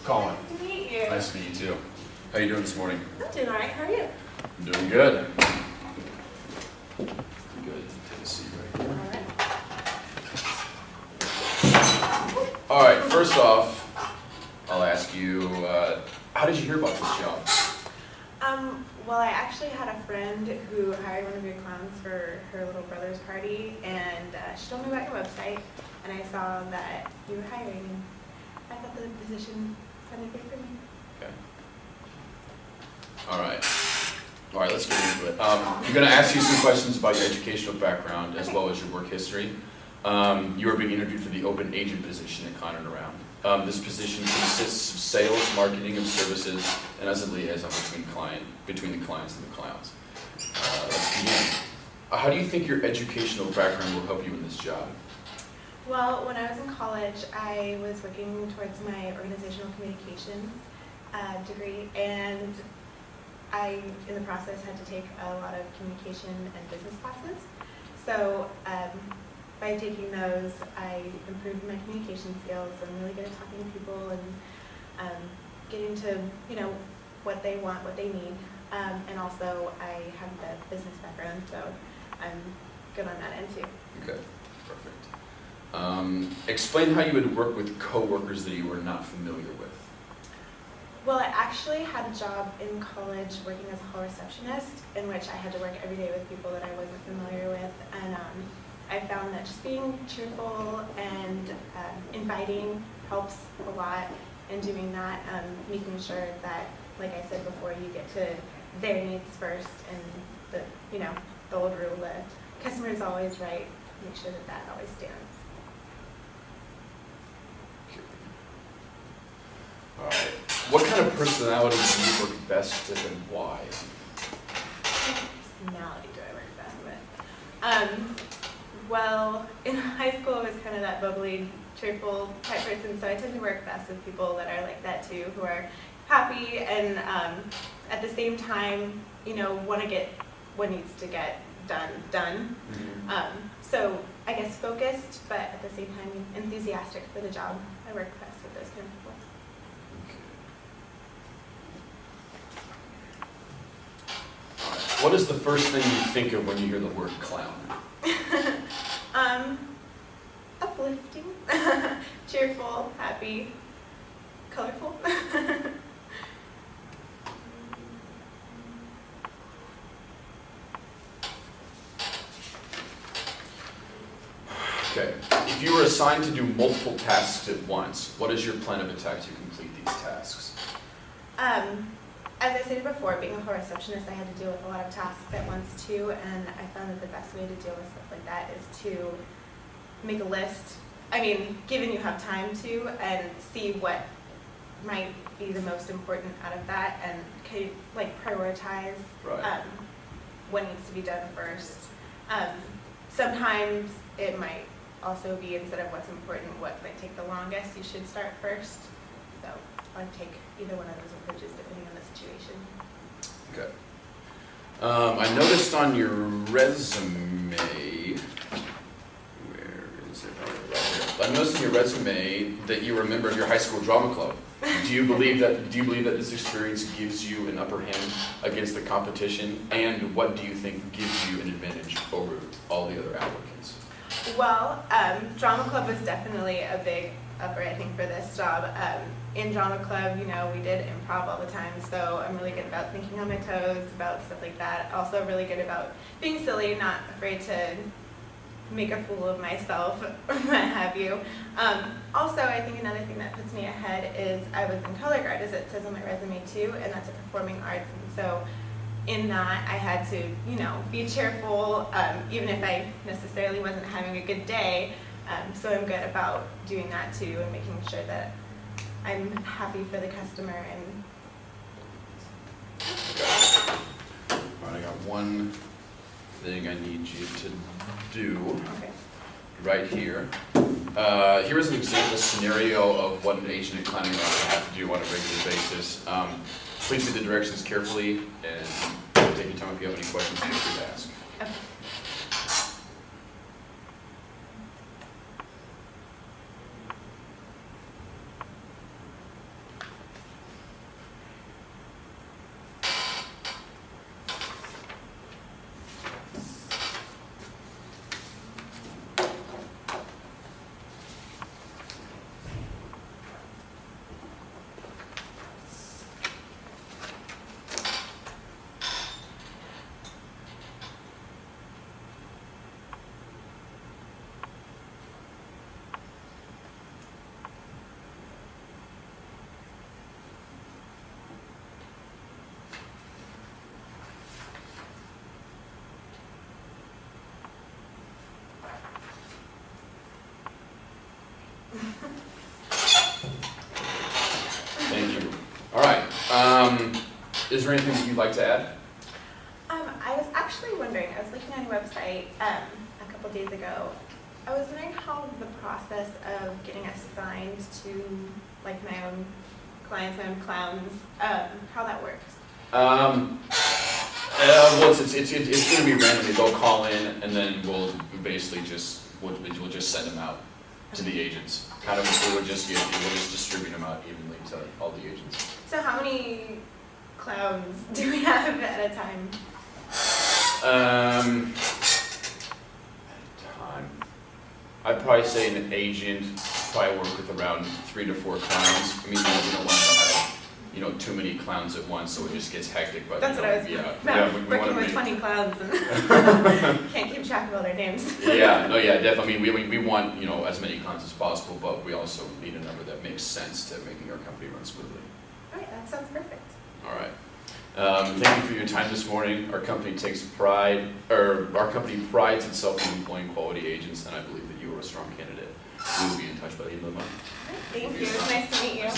Colin. Nice to meet you. Nice to meet you too. How you doing this morning? I'm doing all right. How are you? I'm doing good. Good. Take a seat right here. All right. All right. First off, I'll ask you, how did you hear about this job? Well, I actually had a friend who hired one of your clowns for her little brother's party, and she told me about your website, and I saw that you were hiring, and I thought the position sounded good for me. Okay. All right. All right. Let's get into it. I'm going to ask you some questions about your educational background as well as your work history. You are being interviewed for the open agent position at Klein & Around. This position consists of sales, marketing of services, and as a liaison between the clients and the clowns. Let's begin. How do you think your educational background will help you in this job? Well, when I was in college, I was working towards my organizational communications degree, and I, in the process, had to take a lot of communication and business classes. So by taking those, I improved my communication skills. I'm really good at talking to people and getting to, what they want, what they need. And also, I have the business background, so I'm good on that end too. Okay, perfect. Explain how you would work with coworkers that you were not familiar with. Well, I actually had a job in college working as a hall receptionist, in which I had to work every day with people that I wasn't familiar with, and I found that just being cheerful and inviting helps a lot, and doing that, making sure that, like I said before, you get to their needs first, and the old rule that customer is always right, make sure that that always stands. All right. What kind of personality do you work best with and why? What personality do I work best with? Well, in high school, I was kind of that bubbly, cheerful type person, so I tend to work best with people that are like that too, who are happy and at the same time, want to get what needs to get done. Mm-hmm. So I guess focused, but at the same time enthusiastic for the job. I work best with those kind of people. What is the first thing you think of when you hear the word clown? Uplifting, cheerful, happy, colorful. Okay. If you were assigned to do multiple tasks at once, what is your plan of attack to complete these tasks? As I stated before, being a hall receptionist, I had to deal with a lot of tasks at once too, and I found that the best way to deal with stuff like that is to make a list. Given you have time to, and see what might be the most important out of that, and prioritize Right. what needs to be done first. Sometimes it might also be, instead of what's important, what might take the longest, you should start first. So I'll take either one of those approaches depending on the situation. Okay. I noticed on your resume, where is it? Right here. I noticed in your resume that you were a member of your high school drama club. Do you believe that this experience gives you an upper hand against the competition? And what do you think gives you an advantage over all the other applicants? Well, drama club was definitely a big upper, I think, for this job. In drama club, we did improv all the time, so I'm really good about thinking on my toes, about stuff like that. Also really good about being silly, not afraid to make a fool of myself, or what have you. Also, I think another thing that puts me ahead is I was in color guard, as it says on my resume too, and that's a performing arts, and so in that I had to, be cheerful, even if I necessarily wasn't having a good day. So I'm good about doing that too, and making sure that I'm happy for the customer. And Okay. All right, I got one thing I need you to do right here. Here is an example scenario of what an agent at Klein & Around would have to do on a regular basis. Please read the directions carefully and take your time if you have any questions. Feel free to ask. Okay. Thank you. All right. Is there anything that you'd like to add? I was actually wondering, I was looking on your website a couple days ago. I was wondering how the process of getting assigned to like my own clients, my own clowns, how that works. Well, it's going to be randomly. They'll call in, and then we'll basically we'll just send them out to the agents. Kind of, we'll just distribute them out evenly to all the agents. So how many clowns do we have at a time? I'd probably say an agent probably work with around 3 to 4 clowns. I mean, we don't want to have, too many clowns at once, so it just gets hectic. But that's what I was working with 20 clowns and can't keep track of all their names. Definitely. I mean, we want as many clowns as possible, but we also need a number that makes sense to making our company run smoothly. All right, that sounds perfect. All right. Thank you for your time this morning. Our company prides itself in employing quality agents, and I believe that you are a strong candidate. We will be in touch by the end of the month. All right, thank you. It was nice to meet you.